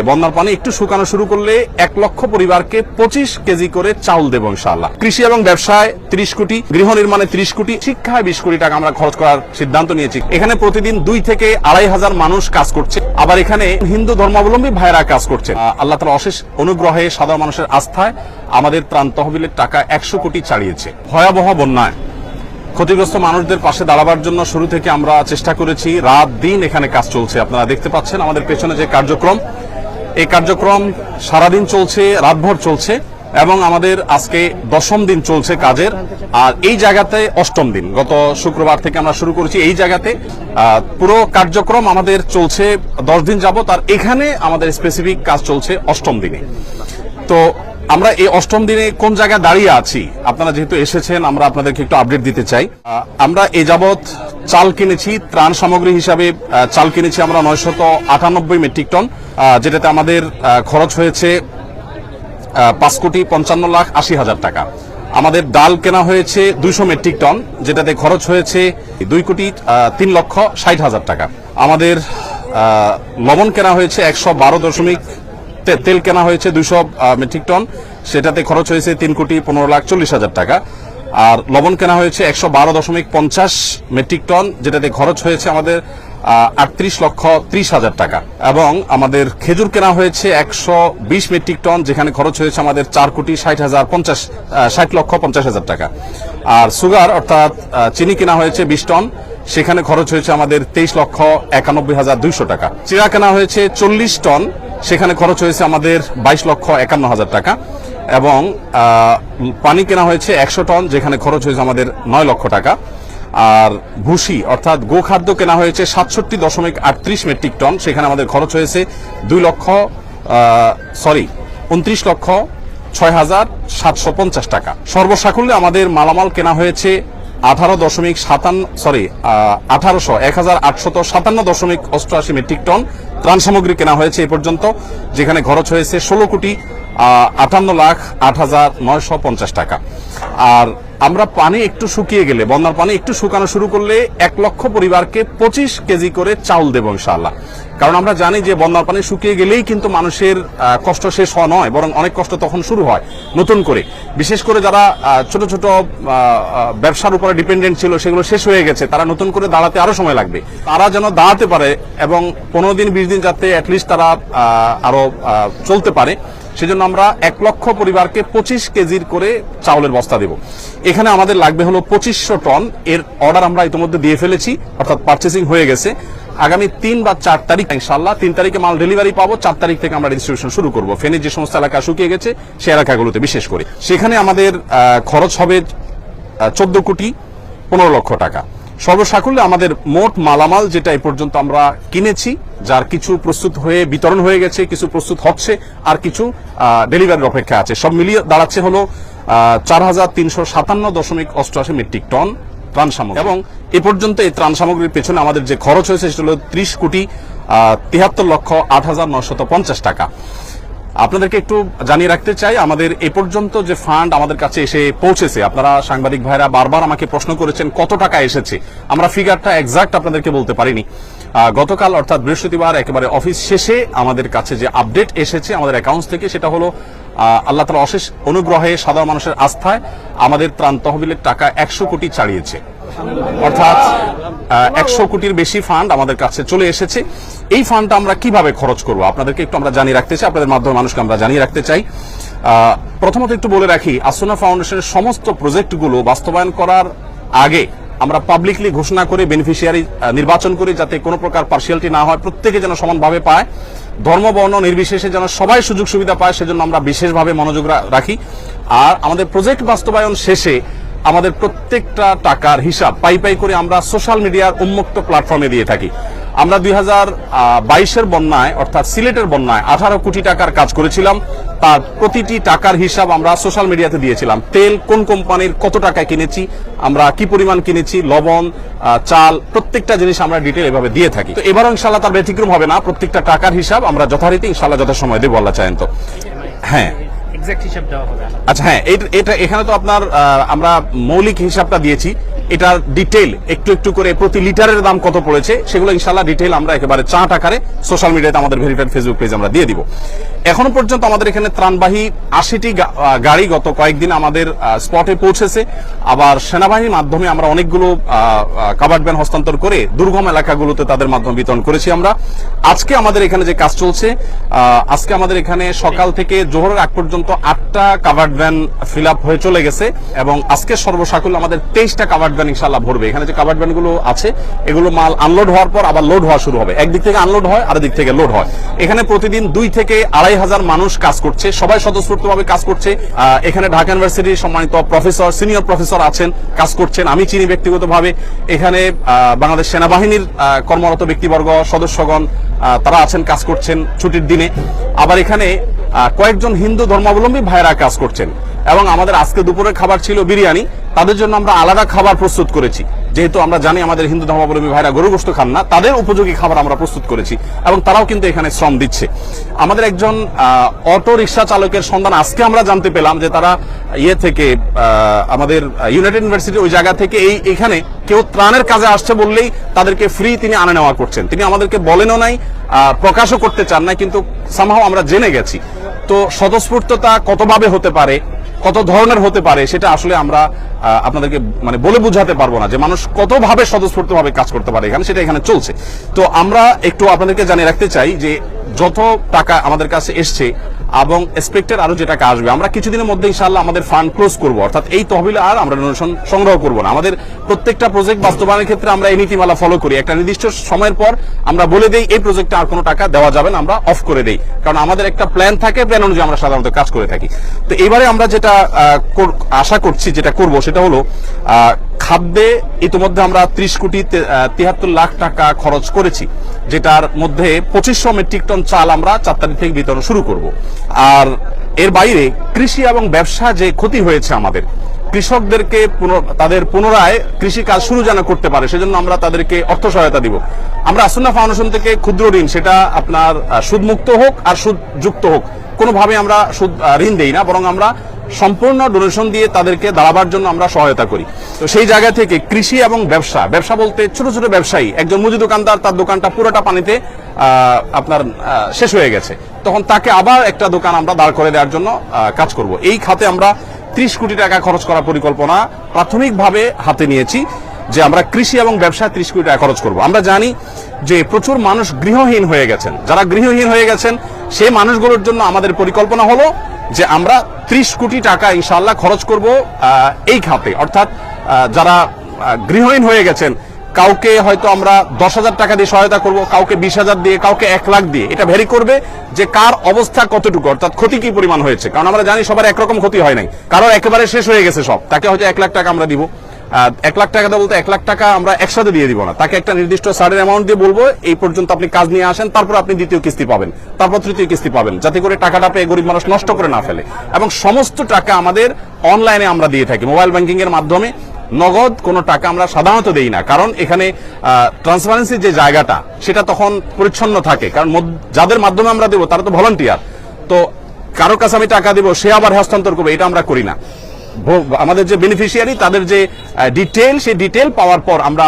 বন্যার পানি একটু শুকানো শুরু করলে 1 লক্ষ পরিবারকে 25 কেজি করে চাউল দেব ইনশাআল্লাহ। কৃষি এবং ব্যবসায় 30 কোটি, গৃহ নির্মাণে 30 কোটি, শিক্ষায় 20 কোটি টাকা আমরা খরচ করার সিদ্ধান্ত নিয়েছি। এখানে প্রতিদিন 2 থেকে 2,500 মানুষ কাজ করছে। আবার এখানে হিন্দু ধর্মাবলম্বী ভাইরা কাজ করছে। আল্লাহ তাআলার অশেষ অনুগ্রহে, সাধারণ মানুষের আস্থায় আমাদের ত্রাণ তহবিলের টাকা 100 কোটি ছাড়িয়েছে। ভয়াবহ বন্যায় ক্ষতিগ্রস্ত মানুষদের পাশে দাঁড়াবার জন্য শুরু থেকে আমরা চেষ্টা করেছি। রাত দিন এখানে কাজ চলছে। আপনারা দেখতে পাচ্ছেন আমাদের পেছনে যে কার্যক্রম, এই কার্যক্রম সারাদিন চলছে, রাতভর চলছে এবং আমাদের আজকে 10ম দিন চলছে কাজের। আর এই জায়গাতে 8ম দিন, গত শুক্রবার থেকে আমরা শুরু করেছি। এই জায়গাতে পুরো কার্যক্রম আমাদের চলছে 10 দিন যাবত। আর এখানে আমাদের স্পেসিফিক কাজ চলছে 8ম দিনে। তো আমরা এই 8ম দিনে কোন জায়গায় দাঁড়িয়ে আছি, আপনারা যেহেতু এসেছেন আমরা আপনাদেরকে একটু আপডেট দিতে চাই। আমরা এই যাবৎ চাল কিনেছি, ত্রাণ সামগ্রী হিসাবে চাল কিনেছি আমরা 998 মেট্রিক টন, যেটাতে আমাদের খরচ হয়েছে 5,55,80,000 টাকা। আমাদের ডাল কেনা হয়েছে 200 মেট্রিক টন, যেটাতে খরচ হয়েছে 2,03,60,000 টাকা। আমাদের লবণ কেনা হয়েছে 112 তেল কেনা হয়েছে 200 মেট্রিক টন, সেটাতে খরচ হয়েছে 3,15,40,000 টাকা। আর লবণ কেনা হয়েছে 112.50 মেট্রিক টন, যেটাতে খরচ হয়েছে আমাদের 38,30,000 টাকা। এবং আমাদের খেজুর কেনা হয়েছে 120 মেট্রিক টন, যেখানে খরচ হয়েছে আমাদের 4,60,50,000 টাকা। আর সুগার অর্থাৎ চিনি কেনা হয়েছে 20 টন, সেখানে খরচ হয়েছে আমাদের 23,91,200 টাকা। চিড়া কেনা হয়েছে 40 টন, সেখানে খরচ হয়েছে আমাদের 22,51,000 টাকা। এবং পানি কেনা হয়েছে 100 টন, যেখানে খরচ হয়েছে আমাদের 9 লক্ষ টাকা। আর ভুসি অর্থাৎ গোখাদ্য কেনা হয়েছে 67.38 মেট্রিক টন, সেখানে আমাদের খরচ হয়েছে 29,06,750 টাকা। সর্বসাকুল্যে আমাদের মালামাল কেনা হয়েছে 1,857 মেট্রিক টন ত্রাণ সামগ্রী কেনা হয়েছে এ পর্যন্ত, যেখানে খরচ হয়েছে 16,58,08,950 টাকা। আর আমরা পানি একটু শুকিয়ে গেলে, বন্যার পানি একটু শুকানো শুরু করলে 1 লক্ষ পরিবারকে 25 কেজি করে চাউল দেব ইনশাআল্লাহ। কারণ আমরা জানি যে বন্যার পানি শুকিয়ে গেলেই কিন্তু মানুষের কষ্ট শেষ হওয়া নয়, বরং অনেক কষ্ট তখন শুরু হয় নতুন করে। বিশেষ করে যারা ছোট ছোট ব্যবসার উপরে ডিপেন্ডেন্ট ছিল, সেগুলো শেষ হয়ে গেছে, তারা নতুন করে দাঁড়াতে আরো সময় লাগবে। তারা যেন দাঁড়াতে পারে এবং 15 দিন 20 দিন যাতে অ্যাটলিস্ট তারা আরো চলতে পারে, সেজন্য আমরা 1 লক্ষ পরিবারকে 25 কেজির করে চাউলের বস্তা দেব। এখানে আমাদের লাগবে হলো 2500 টন। এর অর্ডার আমরা ইতিমধ্যে দিয়ে ফেলেছি, অর্থাৎ পারচেসিং হয়ে গেছে। আগামী 3 বা 4 তারিখ ইনশাআল্লাহ, 3 তারিখে মাল ডেলিভারি পাবো, 4 তারিখ থেকে আমরা ডিস্ট্রিবিউশন শুরু করব। ফেনীর যে সমস্ত এলাকা শুকিয়ে গেছে সেই এলাকাগুলোতে বিশেষ করে। সেখানে আমাদের খরচ হবে 14 কোটি 15 লক্ষ টাকা। সর্বসাকুল্যে আমাদের মোট মালামাল যেটা এই পর্যন্ত আমরা কিনেছি, যার কিছু প্রস্তুত হয়ে বিতরণ হয়ে গেছে, কিছু প্রস্তুত হচ্ছে, আর কিছু ডেলিভারির অপেক্ষা আছে, সব মিলিয়ে দাঁড়াচ্ছে হলো 4,357.88 মেট্রিক টন ত্রাণ সামগ্রী। এবং এ পর্যন্ত এই ত্রাণ সামগ্রীর পেছনে আমাদের যে খরচ হয়েছে সেটা হলো 30,73,08,950 টাকা। আপনাদেরকে একটু জানিয়ে রাখতে চাই, আমাদের এ পর্যন্ত যে ফান্ড আমাদের কাছে এসে পৌঁছেছে, আপনারা সাংবাদিক ভাইরা বারবার আমাকে প্রশ্ন করেছেন কত টাকা এসেছে। আমরা ফিগারটা এক্সাক্ট আপনাদেরকে বলতে পারিনি। গতকাল অর্থাৎ বৃহস্পতিবার একেবারে অফিস শেষে আমাদের কাছে যে আপডেট এসেছে আমাদের অ্যাকাউন্টস থেকে, সেটা হলো আল্লাহ তাআলার অশেষ অনুগ্রহে, সাধারণ মানুষের আস্থায় আমাদের ত্রাণ তহবিলের টাকা 100 কোটি ছাড়িয়েছে। অর্থাৎ 100 কোটির বেশি ফান্ড আমাদের কাছে চলে এসেছে। এই ফান্ডটা আমরা কিভাবে খরচ করব আপনাদেরকে একটু আমরা জানিয়ে রাখতে চাই, আপনাদের মাধ্যমে মানুষকে আমরা জানিয়ে রাখতে চাই। প্রথমত একটু বলে রাখি, আসুনা ফাউন্ডেশনের সমস্ত প্রজেক্টগুলো বাস্তবায়ন করার আগে আমরা পাবলিকলি ঘোষণা করে বেনিফিশিয়ারি নির্বাচন করি, যাতে কোনো প্রকার পার্সিয়ালিটি না হয়, প্রত্যেকে যেন সমানভাবে পায়, ধর্ম বর্ণ নির্বিশেষে যেন সবাই সুযোগ সুবিধা পায়, সেজন্য আমরা বিশেষভাবে মনোযোগ রাখি। আর আমাদের প্রজেক্ট বাস্তবায়ন শেষে আমাদের প্রত্যেকটা টাকার হিসাব পাই করে আমরা সোশ্যাল মিডিয়ার উন্মুক্ত প্ল্যাটফর্মে দিয়ে থাকি। আমরা 2022-এর বন্যায় অর্থাৎ সিলেটের বন্যায় 18 কোটি টাকার কাজ করেছিলাম, তার প্রতিটি টাকার হিসাব আমরা সোশ্যাল মিডিয়াতে দিয়েছিলাম। তেল কোন কোম্পানির কত টাকায় কিনেছি, আমরা কি পরিমাণ কিনেছি, লবণ, চাল, প্রত্যেকটা জিনিস আমরা ডিটেল এভাবে দিয়ে থাকি। তো এবারও ইনশাআল্লাহ তার ব্যতিক্রম হবে না, প্রত্যেকটা টাকার হিসাব আমরা যথারীতি ইনশাআল্লাহ যথাসময়ে দেবো, আল্লাহ চাহেন তো। হ্যাঁ, এক্সাক্ট হিসাব দেওয়া হবে। আচ্ছা, হ্যাঁ, এটা এখানে তো আপনার আমরা মৌলিক হিসাবটা দিয়েছি, এটার ডিটেইল একটু একটু করে প্রতি লিটারের দাম কত পড়েছে সেগুলো ইনশাআল্লাহ ডিটেইল আমরা একেবারে চার্ট আকারে সোশ্যাল মিডিয়াতে আমাদের ভেরিফাইড ফেসবুক পেজ আমরা দিয়ে দিব। এখনো পর্যন্ত আমাদের এখানে ত্রাণবাহী 80টি গাড়ি গত কয়েকদিন আমাদের স্পটে পৌঁছেছে। আবার সেনাবাহিনীর মাধ্যমে আমরা অনেকগুলো কাভার্ড ভ্যান হস্তান্তর করে দুর্গম এলাকাগুলোতে তাদের মাধ্যমে বিতরণ করেছি। আমরা আজকে আমাদের এখানে যে কাজ চলছে, আজকে আমাদের এখানে সকাল থেকে জোহরের আগ পর্যন্ত 8টা কাভার্ড ভ্যান ফিল আপ হয়ে চলে গেছে এবং আজকে সর্বসাকুল্য আমাদের 23টা কাভার্ড ভ্যান ইনশাআল্লাহ ভরবে। এখানে যে কাভার্ড ভ্যান গুলো আছে এগুলো মাল আনলোড হওয়ার পর আবার লোড হওয়া শুরু হবে। একদিক থেকে আনলোড হয় আর দিক থেকে লোড হয়। এখানে প্রতিদিন 2 থেকে 2,500 মানুষ কাজ করছে, সবাই স্বতঃস্ফূর্তভাবে কাজ করছে। এখানে ঢাকা ইউনিভার্সিটির সম্মানিত প্রফেসর, সিনিয়র প্রফেসর আছেন, কাজ করছেন, আমি চিনি ব্যক্তিগতভাবে। এখানে বাংলাদেশ সেনাবাহিনীর কর্মরত ব্যক্তিবর্গ, সদস্যগণ তারা আছেন, কাজ করছেন ছুটির দিনে। আবার এখানে কয়েকজন হিন্দু ধর্মাবলম্বী ভাইরা কাজ করছেন এবং আমাদের আজকে দুপুরের খাবার ছিল বিরিয়ানি। তাদের জন্য আমরা আলাদা খাবার প্রস্তুত করেছি, যেহেতু আমরা জানি আমাদের হিন্দু ধর্মাবলম্বী ভাইরা গরু গোশত খান না, তাদের উপযোগী খাবার আমরা প্রস্তুত করেছি এবং তারাও কিন্তু এখানে শ্রম দিচ্ছে। আমাদের একজন অটো রিক্সা চালকের সন্ধান আজকে আমরা জানতে পেলাম যে তারা থেকে আমাদের ইউনাইটেড ইউনিভার্সিটি ওই জায়গা থেকে এখানে কেউ ত্রাণের কাজে আসছে বললেই তাদেরকে ফ্রি তিনি আনা নেওয়া করছেন। তিনি আমাদেরকে বলেনও নাই, প্রকাশও করতে চান না, কিন্তু সামহাও আমরা জেনে গেছি। তো স্বতঃস্ফূর্ততা কতভাবে হতে পারে, কত ধরনের হতে পারে, সেটা আসলে আমরা আপনাদেরকে মানে বলে বোঝাতে পারবো না যে মানুষ কতভাবে স্বতঃস্ফূর্তভাবে কাজ করতে পারে এখানে, সেটা এখানে চলছে। তো আমরা একটু আপনাদেরকে জানিয়ে রাখতে চাই যে যত টাকা আমাদের কাছে এসছে এবং এক্সপেক্টেড আরো যে টাকা আসবে, আমরা কিছুদিনের মধ্যে ইনশাআল্লাহ আমাদের ফান্ড ক্লোজ করব, অর্থাৎ এই তহবিলে আর আমরা ডোনেশন সংগ্রহ করব না। আমাদের প্রত্যেকটা প্রজেক্ট বাস্তবায়নের ক্ষেত্রে আমরা এই নীতিমালা ফলো করি। একটা নির্দিষ্ট সময়ের পর আমরা বলে দেই এই প্রজেক্টে আর কোনো টাকা দেওয়া যাবে না, আমরা অফ করে দেই, কারণ আমাদের একটা প্ল্যান থাকে, প্ল্যান অনুযায়ী আমরা সাধারণত কাজ করে থাকি। তো এবারে আমরা যেটা আশা করছি, যেটা করব সেটা হলো খাদ্যে ইতিমধ্যে আমরা 30 কোটি 73 লাখ টাকা খরচ করেছি, যেটার মধ্যে 2500 মেট্রিক টন চাল আমরা 4 তারিখ থেকে বিতরণ শুরু করব। আর এর বাইরে কৃষি এবং ব্যবসা যে ক্ষতি হয়েছে আমাদের, কৃষকদেরকে তাদের পুনরায় কৃষি কাজ শুরু যেন করতে পারে, সেজন্য আমরা তাদেরকে অর্থ সহায়তা দিব। আমরা আসন্না ফাউন্ডেশন থেকে ক্ষুদ্র ঋণ, সেটা আপনার সুদমুক্ত হোক আর সুদযুক্ত হোক, কোনোভাবে আমরা সুদ ঋণ দেই না, বরং আমরা সম্পূর্ণ ডোনেশন দিয়ে তাদেরকে দাঁড়াবার জন্য আমরা সহায়তা করি। তো সেই জায়গা থেকে কৃষি এবং ব্যবসা বলতে ছোট ছোট ব্যবসায়ী, একজন মুদি দোকানদার, তার দোকানটা পুরোটা পানিতে আপনার শেষ হয়ে গেছে, তখন তাকে আবার একটা দোকান আমরা দাঁড় করে দেওয়ার জন্য কাজ করব। এই খাতে আমরা 30 কোটি টাকা খরচ করার পরিকল্পনা প্রাথমিকভাবে হাতে নিয়েছি, যে আমরা কৃষি এবং ব্যবসায় 30 কোটি টাকা খরচ করব। আমরা জানি যে প্রচুর মানুষ গৃহহীন হয়ে গেছেন, যারা গৃহহীন হয়ে গেছেন সেই মানুষগুলোর জন্য আমাদের পরিকল্পনা হলো যে আমরা 30 কোটি টাকা ইনশাআল্লাহ খরচ করব এই খাতে। অর্থাৎ যারা গৃহহীন হয়ে গেছেন, কাউকে হয়তো আমরা 10,000 টাকা দিয়ে সহায়তা করব, কাউকে 20,000 দিয়ে, কাউকে 1 লাখ দিয়ে। এটা ভ্যারি করবে যে কার অবস্থা কতটুকু, অর্থাৎ ক্ষতি কি পরিমাণ হয়েছে, কারণ আমরা জানি সবার একরকম ক্ষতি হয় নাই, কারোর একেবারে শেষ হয়ে গেছে সব, তাকে হয়তো 1 লাখ টাকা আমরা দিব। 1 লাখ টাকা বলতে 1 লাখ টাকা আমরা একসাথে দিয়ে দিব না, তাকে একটা নির্দিষ্ট সার্টেন অ্যামাউন্ট দিয়ে বলবো এই পর্যন্ত আপনি কাজ নিয়ে আসেন, তারপর আপনি দ্বিতীয় কিস্তি পাবেন, তারপর তৃতীয় কিস্তি পাবেন, যাতে করে টাকাটা পেয়ে গরিব মানুষ নষ্ট করে না ফেলে। এবং সমস্ত টাকা আমাদের অনলাইনে আমরা দিয়ে থাকি, মোবাইল ব্যাংকিং এর মাধ্যমে। নগদ কোনো টাকা আমরা সাধারণত দেই না, কারণ এখানে ট্রান্সপারেন্সি যে জায়গাটা সেটা তখন পরিচ্ছন্ন থাকে, কারণ যাদের মাধ্যমে আমরা দেবো তারা তো ভলান্টিয়ার, তো কারোর কাছে আমি টাকা দিব সে আবার হস্তান্তর করবে, এটা আমরা করি না। আমাদের যে বেনিফিশিয়ারি, তাদের যে ডিটেল, সেই ডিটেল পাওয়ার পর আমরা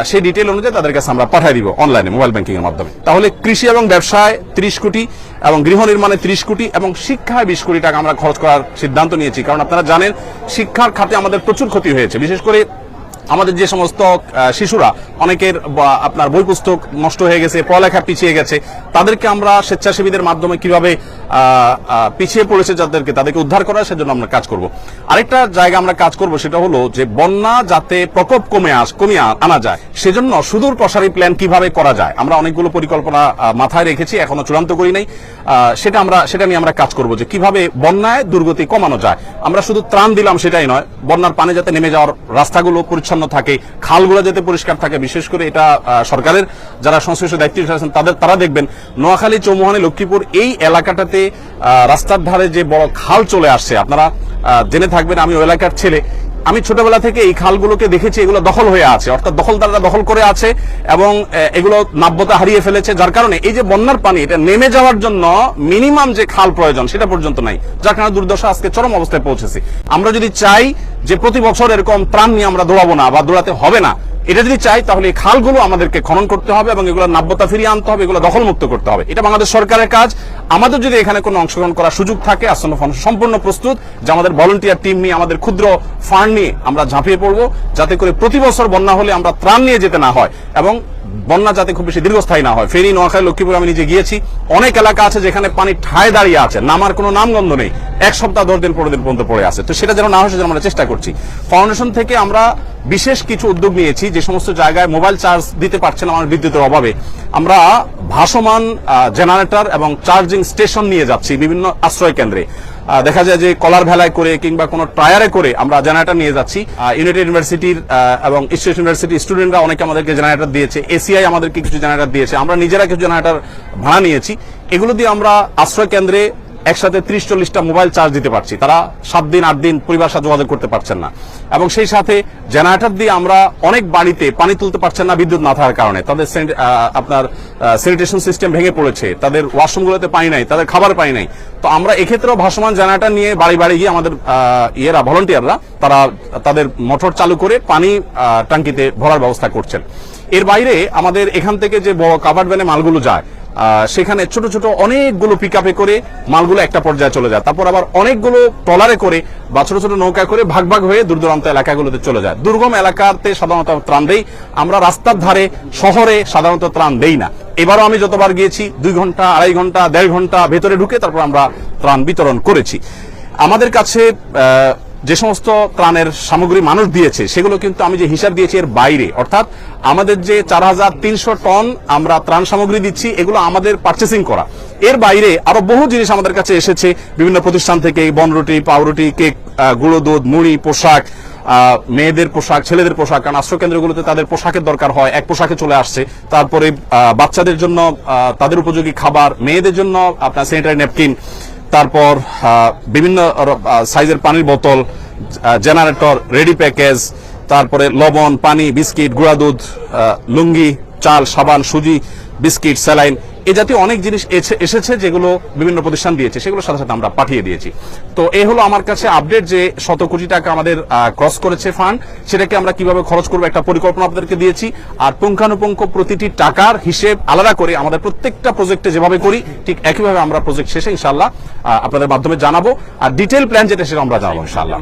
সেই ডিটেল অনুযায়ী তাদের কাছে আমরা পাঠিয়ে দিব অনলাইনে মোবাইল ব্যাংকিং এর মাধ্যমে। তাহলে কৃষি এবং ব্যবসায় 30 কোটি এবং গৃহ নির্মাণে 30 কোটি এবং শিক্ষায় 20 কোটি টাকা আমরা খরচ করার সিদ্ধান্ত নিয়েছি, কারণ আপনারা জানেন শিক্ষার খাতে আমাদের প্রচুর ক্ষতি হয়েছে। বিশেষ করে আমাদের যে সমস্ত শিশুরা, অনেকের আপনার বই পুস্তক নষ্ট হয়ে গেছে, পড়ালেখা পিছিয়ে গেছে, তাদেরকে আমরা স্বেচ্ছাসেবীদের মাধ্যমে কিভাবে পিছিয়ে পড়েছে তাদেরকে উদ্ধার করার, সেজন্য আমরা কাজ করব। আরেকটা জায়গা আমরা কাজ করব, সেটা হলো যে বন্যা যাতে প্রকোপ কমিয়ে আনা যায়, সেজন্য সুদূর প্রসারী প্ল্যান কিভাবে করা যায়, আমরা অনেকগুলো পরিকল্পনা মাথায় রেখেছি, এখনো চূড়ান্ত করি নাই। সেটা নিয়ে আমরা কাজ করব যে কিভাবে বন্যায় দুর্গতি কমানো যায়। আমরা শুধু ত্রাণ দিলাম সেটাই নয়, বন্যার পানি যাতে নেমে যাওয়ার রাস্তাগুলো পরিচ্ছন্ন থাকে, খালগুলো যাতে পরিষ্কার থাকে। বিশেষ করে এটা সরকারের যারা সংশ্লিষ্ট দায়িত্ব আছেন তারা দেখবেন, নোয়াখালী, চৌমুহনী, লক্ষ্মীপুর এই এলাকাটাতে রাস্তার ধারে যে বড় খাল চলে আসছে, আপনারা জেনে থাকবেন, আমি ওই এলাকার ছেলে, আমি ছোটবেলা থেকে এই খালগুলোকে দেখেছি, এগুলো দখল হয়ে আছে, অর্থাৎ দখলদাররা দখল করে আছে এবং এগুলো নাব্যতা হারিয়ে ফেলেছে, যার কারণে এই যে বন্যার পানি এটা নেমে যাওয়ার জন্য মিনিমাম যে খাল প্রয়োজন সেটা পর্যন্ত নাই, যার কারণে দুর্দশা আজকে চরম অবস্থায় পৌঁছেছে। আমরা যদি চাই যে প্রতি বছর এরকম ত্রাণ নিয়ে আমরা দৌড়াবো না বা দৌড়াতে হবে না, এটা যদি চাই তাহলে এই খালগুলো আমাদেরকে খনন করতে হবে এবং এগুলো নাব্যতা ফিরিয়ে আনতে হবে, এগুলো দখলমুক্ত করতে হবে। এটা বাংলাদেশ সরকারের কাজ। আমাদের যদি এখানে কোনো অংশগ্রহণ করার সুযোগ থাকে, আসন্ন ফাউন্ডেশন সম্পূর্ণ প্রস্তুত যে আমাদের ভলান্টিয়ার টিম নিয়ে, আমাদের ক্ষুদ্র ফান্ড নিয়ে আমরা ঝাঁপিয়ে পড়বো, যাতে করে প্রতি বছর বন্যা হলে আমরা ত্রাণ নিয়ে যেতে না হয় এবং বন্যা যাতে খুব বেশি দীর্ঘস্থায়ী না হয়। ফেনী, নোয়াখালী, লক্ষ্মীপুর আমি নিজে গিয়েছি, অনেক এলাকা আছে যেখানে পানি ঠায় দাঁড়িয়ে আছে, নামার কোনো নামগন্ধ নেই, 1 সপ্তাহ 10 দিন 15 দিন পর্যন্ত পড়ে আছে। তো সেটা যেন না হয় সেজন্য আমরা চেষ্টা করছি। ফাউন্ডেশন থেকে আমরা বিশেষ কিছু উদ্যোগ নিয়েছি। যে সমস্ত জায়গায় মোবাইল চার্জ দিতে পারছেন আমার বিদ্যুতের অভাবে, আমরা ভাসমান জেনারেটর এবং চার্জিং স্টেশন নিয়ে যাচ্ছি বিভিন্ন আশ্রয় কেন্দ্রে। দেখা যায় যে কলার ভেলায় করে কিংবা কোনো টায়ারে করে আমরা জেনারেটর নিয়ে যাচ্ছি। ইউনাইটেড ইউনিভার্সিটির এবং ইস্ট ইউনিভার্সিটির স্টুডেন্টরা অনেকে আমাদেরকে জেনারেটর দিয়েছে, এসিআই আমাদেরকে কিছু জেনারেটর দিয়েছে, আমরা নিজেরা কিছু জেনারেটর ভাড়া নিয়েছি। এগুলো দিয়ে আমরা আশ্রয় কেন্দ্রে একসাথে 30-40টা মোবাইল চার্জ দিতে পারছি। তারা 7 দিন 8 দিন পরিবার সাথে যোগাযোগ করতে পারছেন না, এবং সেই সাথে জেনারেটর দিয়ে আমরা অনেক বাড়িতে পানি তুলতে পারছেন না বিদ্যুৎ না থাকার কারণে। তাদের আপনার স্যানিটেশন সিস্টেম ভেঙে পড়েছে, তাদের ওয়াশরুমগুলোতে পানি নাই, তাদের খাবার পানি নাই। তো আমরা এক্ষেত্রেও ভাসমান জেনারেটর নিয়ে বাড়ি বাড়ি গিয়ে আমাদের ভলান্টিয়াররা তারা তাদের মোটর চালু করে পানি ট্যাঙ্কিতে ভরার ব্যবস্থা করছেন। এর বাইরে আমাদের এখান থেকে যে বড় কাভার্ড ভ্যানে মালগুলো যায়, সেখানে ছোট ছোট অনেকগুলো পিকআপে করে মালগুলো একটা পর্যায়ে চলে যায়, তারপর আবার অনেকগুলো ট্রলারে করে বা ছোট ছোট নৌকা করে ভাগ ভাগ হয়ে দূর দূরান্ত এলাকাগুলোতে চলে যায়। দুর্গম এলাকাতে সাধারণত ত্রাণ দেই আমরা, রাস্তার ধারে শহরে সাধারণত ত্রাণ দেই না। এবারও আমি যতবার গিয়েছি 2 ঘন্টা, 2.5 ঘন্টা, 1.5 ঘন্টা ভেতরে ঢুকে তারপর আমরা ত্রাণ বিতরণ করেছি। আমাদের কাছে যে সমস্ত ত্রাণের সামগ্রী মানুষ দিয়েছে সেগুলো কিন্তু আমি যে হিসাব দিয়েছি এর বাইরে, অর্থাৎ আমাদের যে 4300 টন আমরা ত্রাণ সামগ্রী দিচ্ছি এগুলো আমাদের পারচেসিং করা। এর বাইরে আরো বহু জিনিস আমাদের কাছে এসেছে বিভিন্ন প্রতিষ্ঠান থেকে, বনরুটি, পাউরুটি, কেক, গুঁড়ো দুধ, মুড়ি, পোশাক, মেয়েদের পোশাক, ছেলেদের পোশাক, কারণ আশ্রয় কেন্দ্রগুলোতে তাদের পোশাকের দরকার হয়, এক পোশাকে চলে আসছে। তারপরে বাচ্চাদের জন্য তাদের উপযোগী খাবার, মেয়েদের জন্য আপনার স্যানিটারি ন্যাপকিন, তারপর বিভিন্ন সাইজের পানির বোতল, জেনারেটর, রেডি প্যাকেজ, তারপরে লবণ, পানি, বিস্কিট, গুঁড়া দুধ, লুঙ্গি, চাল, সাবান, সুজি, বিস্কিট, স্যালাইন, এ জাতীয় অনেক জিনিস এসেছে যেগুলো বিভিন্ন প্রতিষ্ঠান দিয়েছে, সেগুলোর সাথে সাথে আমরা পাঠিয়ে দিয়েছি। তো এই হলো আমার কাছে আপডেট যে 100 কোটি টাকা আমাদের ক্রস করেছে ফান্ড, সেটাকে আমরা কিভাবে খরচ করবো একটা পরিকল্পনা আপনাদেরকে দিয়েছি। আর পুঙ্খানুপুঙ্খ প্রতিটি টাকার হিসেব আলাদা করে আমাদের প্রত্যেকটা প্রজেক্টে যেভাবে করি ঠিক একইভাবে আমরা প্রজেক্ট শেষে ইনশাআল্লাহ আপনাদের মাধ্যমে জানাবো। আর ডিটেইল প্ল্যান যেটা সেটা আমরা জানাবো ইনশাআল্লাহ।